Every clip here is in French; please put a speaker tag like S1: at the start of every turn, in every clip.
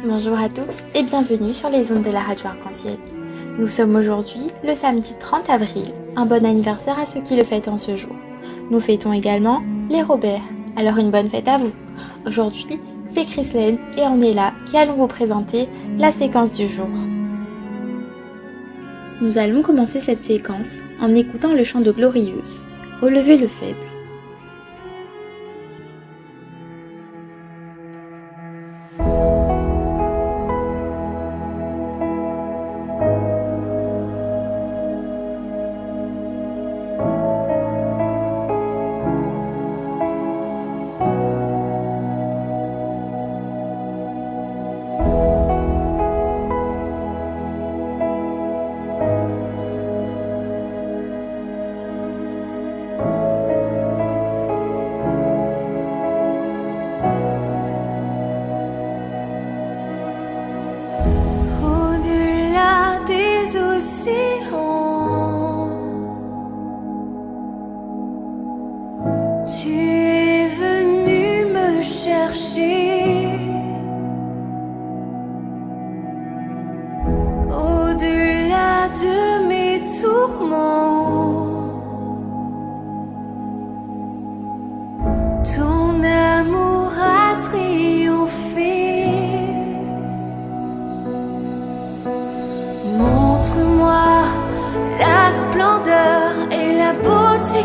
S1: Bonjour à tous et bienvenue sur les ondes de la radio Arc-en-Ciel. Nous sommes aujourd'hui le samedi 30 avril, un bon anniversaire à ceux qui le fêtent en ce jour. Nous fêtons également les Robert, alors une bonne fête à vous. Aujourd'hui, c'est Chrislaine et on est là qui allons vous présenter la séquence du jour. Nous allons commencer cette séquence en écoutant le chant de Glorieuse, Relevez le faible.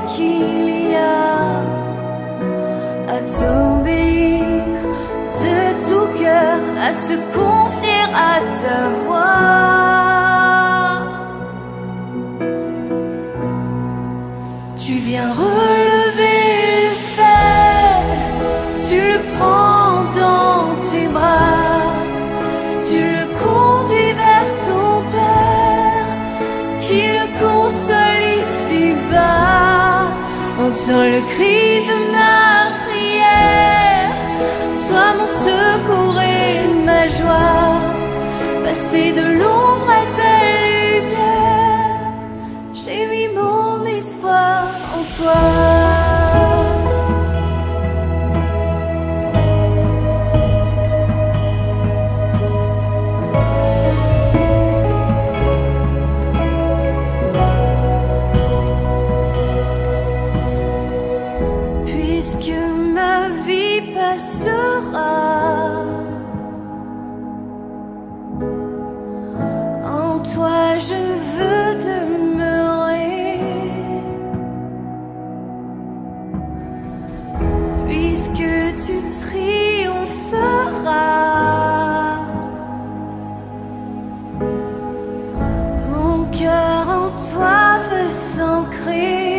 S2: Qu'il y a à t'obéir de tout cœur, à se confier à ta voix. Tu viens relever le faible, tu le prends dans tes bras, tu le conduis vers ton Père, qui le console ici-bas. Entends le cri de ma prière, sois mon secours et ma joie, passer de l'ombre à ta lumière, j'ai mis mon espoir en toi. En toi je veux demeurer, puisque tu triompheras. Mon cœur en toi veut s'ancrer.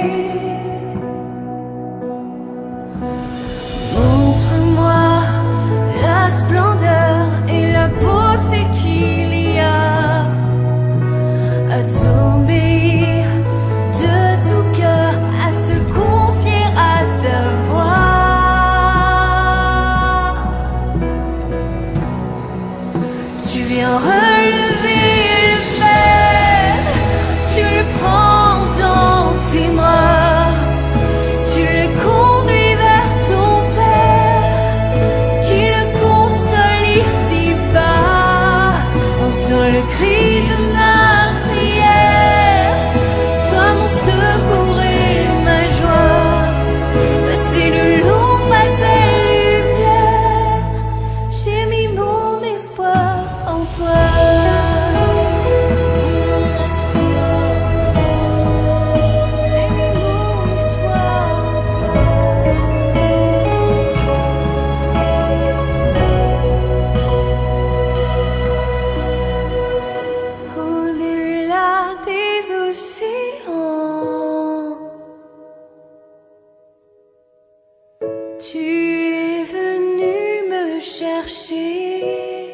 S2: Tu es venu me chercher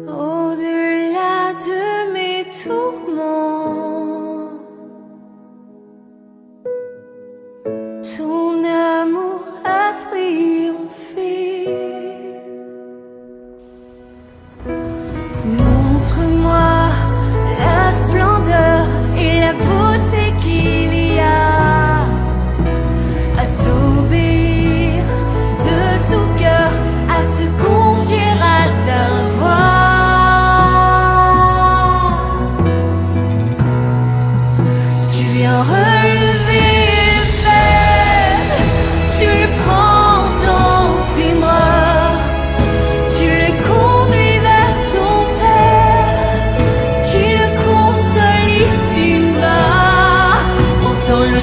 S2: au-delà de mes tourments. Ton amour a triomphé. Montre-moi la splendeur et la beauté qu'il y a à t'obéir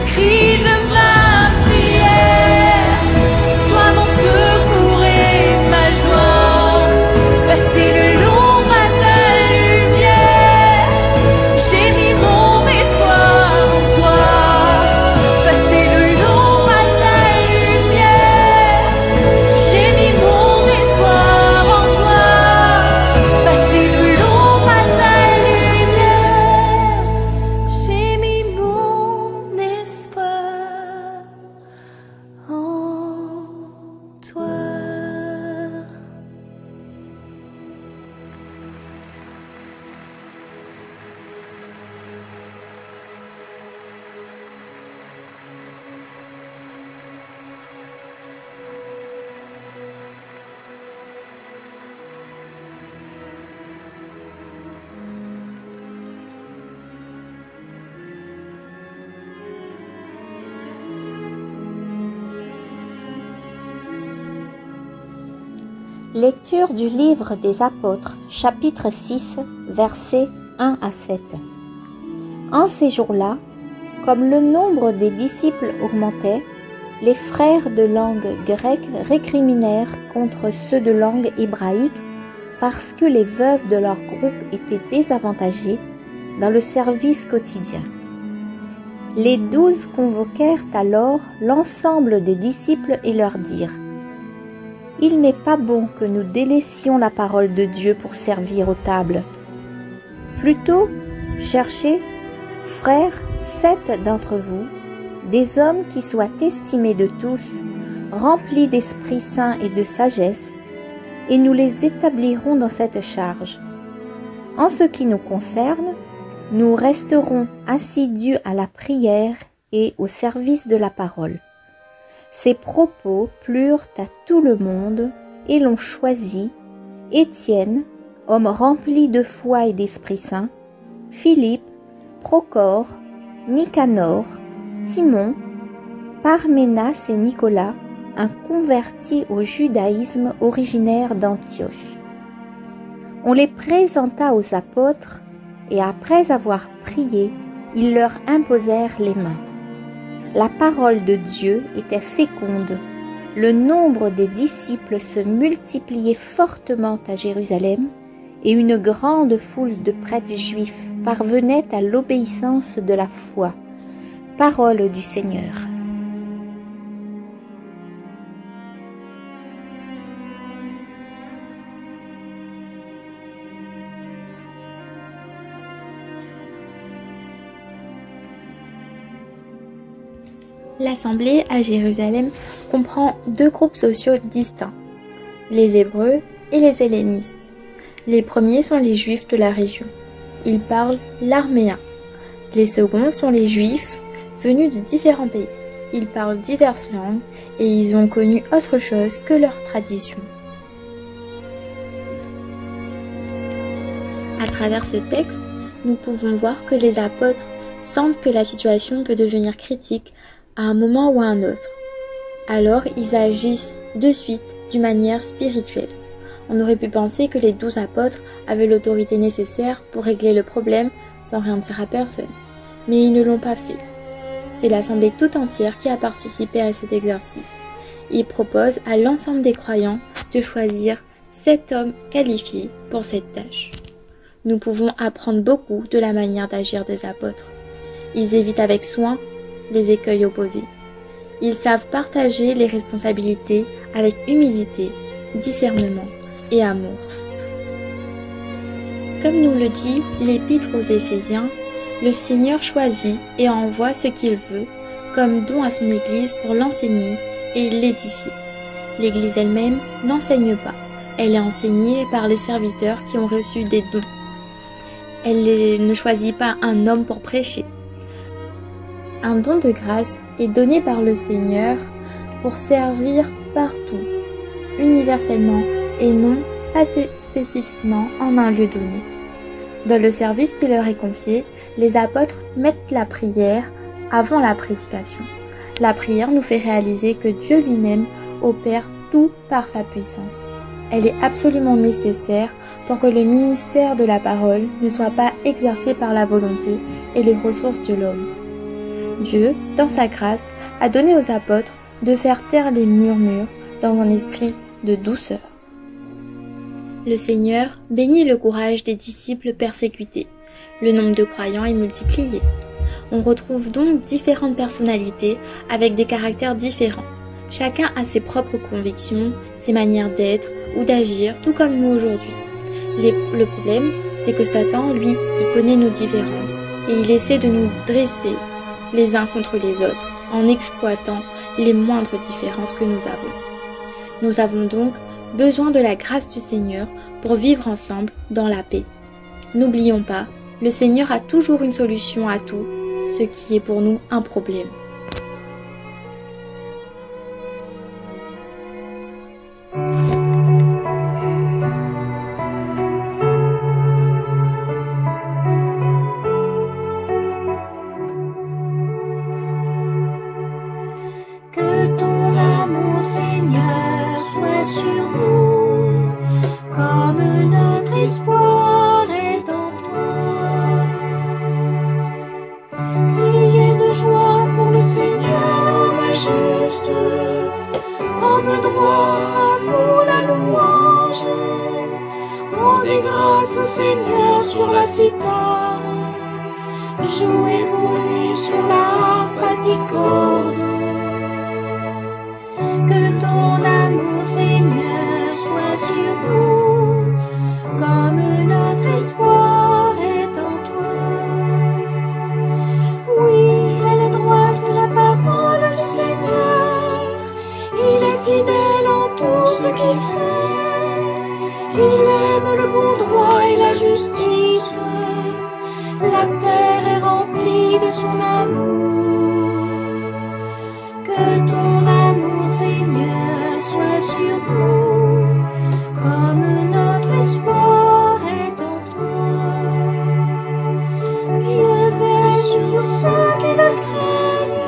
S2: cri de ma prière, sois mon secours et ma joie. Passer le long à ta lumière, j'ai mis mon espoir en toi. Passer le long à ta lumière, j'ai mis mon espoir en toi. Passer le long à ta lumière, j'ai mis mon espoir en toi.
S3: Lecture du livre des Apôtres, chapitre 6, versets 1 à 7. En ces jours-là, comme le nombre des disciples augmentait, les frères de langue grecque récriminèrent contre ceux de langue hébraïque parce que les veuves de leur groupe étaient désavantagées dans le service quotidien. Les 12 convoquèrent alors l'ensemble des disciples et leur dirent: il n'est pas bon que nous délaissions la parole de Dieu pour servir aux tables. Plutôt, cherchez, frères, 7 d'entre vous, des hommes qui soient estimés de tous, remplis d'Esprit Saint et de sagesse, et nous les établirons dans cette charge. En ce qui nous concerne, nous resterons assidus à la prière et au service de la parole. Ces propos plurent à tout le monde et l'on choisit Étienne, homme rempli de foi et d'Esprit Saint, Philippe, Procor, Nicanor, Timon, Parménas et Nicolas, un converti au judaïsme originaire d'Antioche. On les présenta aux apôtres et après avoir prié, ils leur imposèrent les mains. La parole de Dieu était féconde. Le nombre des disciples se multipliait fortement à Jérusalem et une grande foule de prêtres juifs parvenait à l'obéissance de la foi. Parole du Seigneur.
S1: L'assemblée à Jérusalem comprend 2 groupes sociaux distincts, les Hébreux et les Hellénistes. Les premiers sont les Juifs de la région. Ils parlent l'araméen. Les seconds sont les Juifs venus de différents pays. Ils parlent diverses langues et ils ont connu autre chose que leur tradition. À travers ce texte, nous pouvons voir que les apôtres sentent que la situation peut devenir critique à un moment ou à un autre. Alors, ils agissent de suite d'une manière spirituelle. On aurait pu penser que les 12 apôtres avaient l'autorité nécessaire pour régler le problème sans rien dire à personne. Mais ils ne l'ont pas fait. C'est l'assemblée tout entière qui a participé à cet exercice. Ils proposent à l'ensemble des croyants de choisir 7 hommes qualifiés pour cette tâche. Nous pouvons apprendre beaucoup de la manière d'agir des apôtres. Ils évitent avec soin les écueils opposés. Ils savent partager les responsabilités avec humilité, discernement et amour. Comme nous le dit l'Épître aux Éphésiens, le Seigneur choisit et envoie ce qu'il veut comme don à son Église pour l'enseigner et l'édifier. L'Église elle-même n'enseigne pas, elle est enseignée par les serviteurs qui ont reçu des dons. Elle ne choisit pas un homme pour prêcher. Un don de grâce est donné par le Seigneur pour servir partout, universellement et non pas spécifiquement en un lieu donné. Dans le service qui leur est confié, les apôtres mettent la prière avant la prédication. La prière nous fait réaliser que Dieu lui-même opère tout par sa puissance. Elle est absolument nécessaire pour que le ministère de la parole ne soit pas exercé par la volonté et les ressources de l'homme. Dieu, dans sa grâce, a donné aux apôtres de faire taire les murmures dans un esprit de douceur. Le Seigneur bénit le courage des disciples persécutés. Le nombre de croyants est multiplié. On retrouve donc différentes personnalités avec des caractères différents. Chacun a ses propres convictions, ses manières d'être ou d'agir, tout comme nous aujourd'hui. Le problème, c'est que Satan, lui, il connaît nos différences et il essaie de nous dresser les uns contre les autres en exploitant les moindres différences que nous avons. Nous avons donc besoin de la grâce du Seigneur pour vivre ensemble dans la paix. N'oublions pas, le Seigneur a toujours une solution à tout, ce qui est pour nous un problème.
S2: Que ton amour, Seigneur, soit sur nous, comme notre espoir est en toi. Criez de joie pour le Seigneur, homme juste, homme droit, à vous la louange. Rendez grâce au Seigneur sur la cithare, jouez pour lui sur la harpe à 10 cordes. Que ton amour, Seigneur, soit sur nous, comme notre espoir est en toi. Oui, elle est droite la parole du Seigneur, il est fidèle en tout ce qu'il fait. Il aime le bon droit et la justice, la terre est remplie de son amour. Que ton amour, Seigneur, soit sur nous, comme notre espoir est en toi. Dieu veille sur ceux qui le craignent,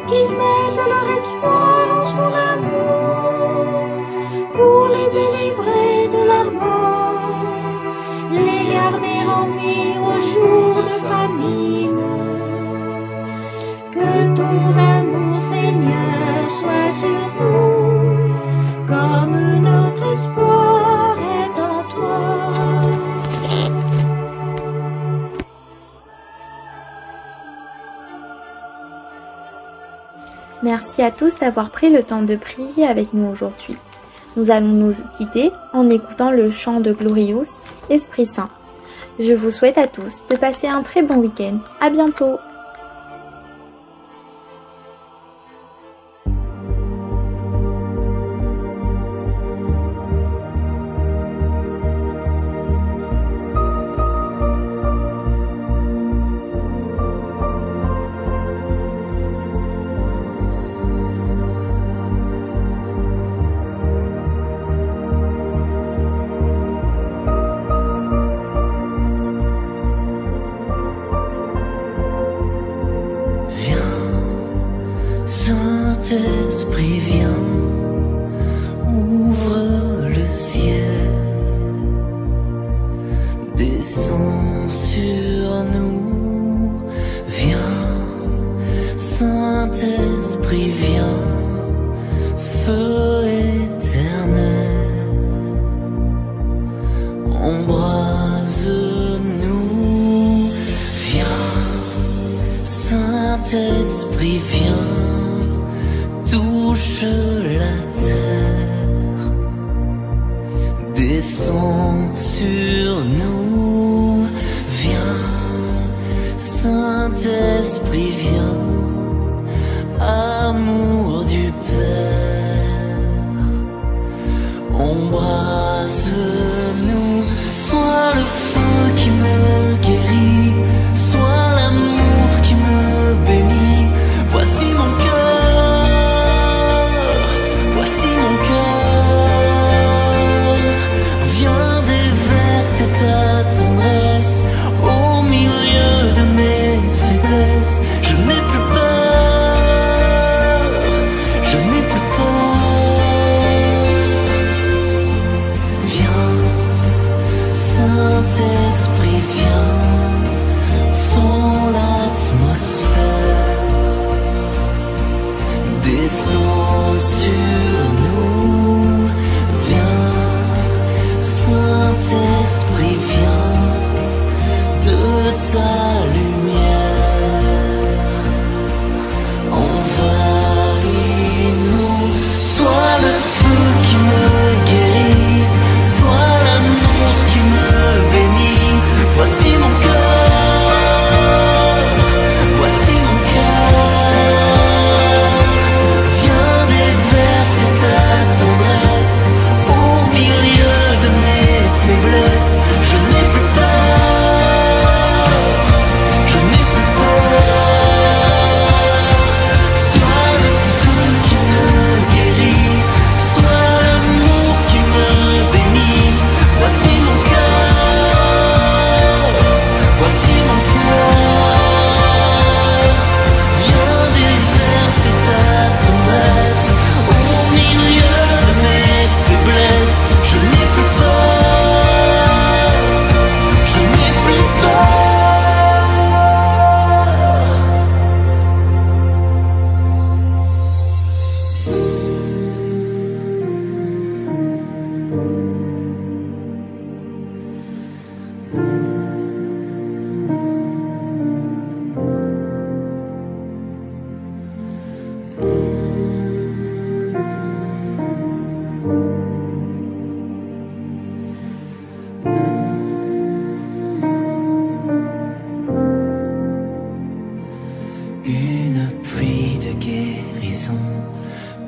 S2: qui mettent leur espoir en son amour, pour les délivrer de la mort, les garder en vie au jour de famine. Que ton amour, Seigneur, soit sur nous, comme notre espoir est en toi.
S1: Merci à tous d'avoir pris le temps de prier avec nous aujourd'hui. Nous allons nous quitter en écoutant le chant de Glorious, Esprit Saint. Je vous souhaite à tous de passer un très bon week-end. À bientôt!
S2: Saint-Esprit, viens, ouvre le ciel, descends sur nous, viens, Saint-Esprit, viens, feu éternel, embrase-nous, viens, Saint-Esprit, viens, touche la terre, descends sur nous, viens, Saint-Esprit, viens, amour du Père, embrasse-nous, sois le feu qui me guérit, sois l'amour qui me bénit, voici mon cœur. Ta tendresse au milieu de mes faiblesses, je n'ai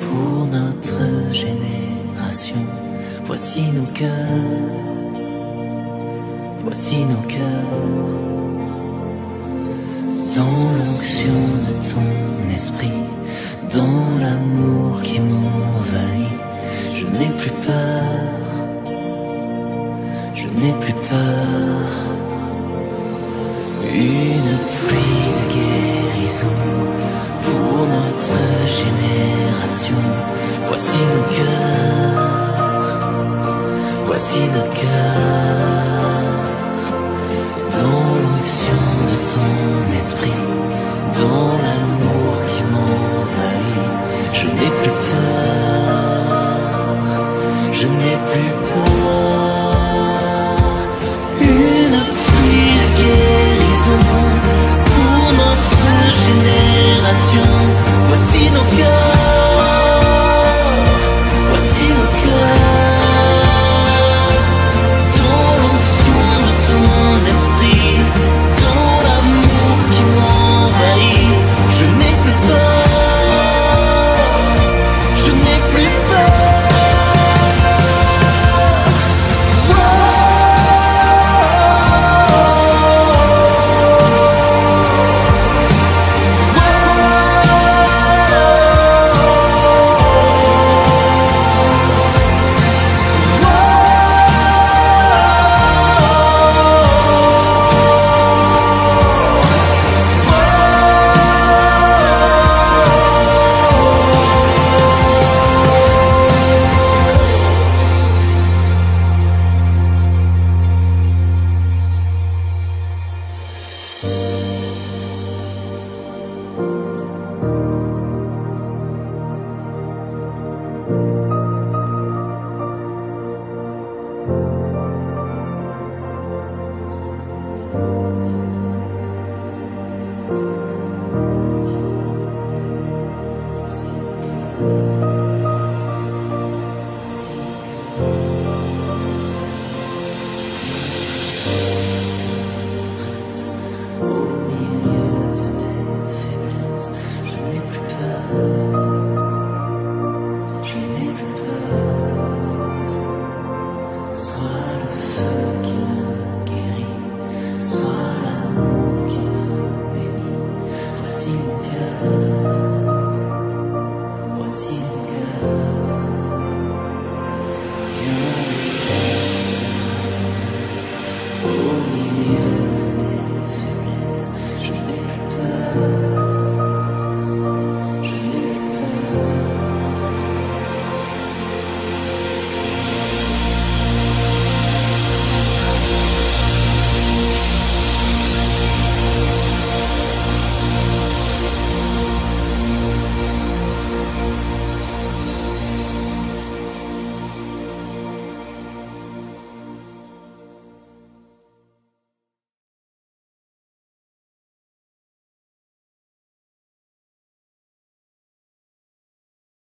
S4: pour notre génération. Voici nos cœurs, voici nos cœurs. Dans l'onction de ton esprit, dans l'amour qui m'envahit, je n'ai plus peur, je n'ai plus peur. Une pluie de guérison pour notre génération. Voici nos cœurs, voici nos cœurs. Dans l'onction de ton esprit, dans l'amour qui m'envahit, je n'ai plus peur, je n'ai plus peur. Une pluie de guérison pour notre génération. Voici nos cœurs, voici nos cœurs. Dans l'onction de ton esprit, dans l'amour qui m'envahit, je n'ai plus peur, je n'ai plus peur.
S2: Thank you.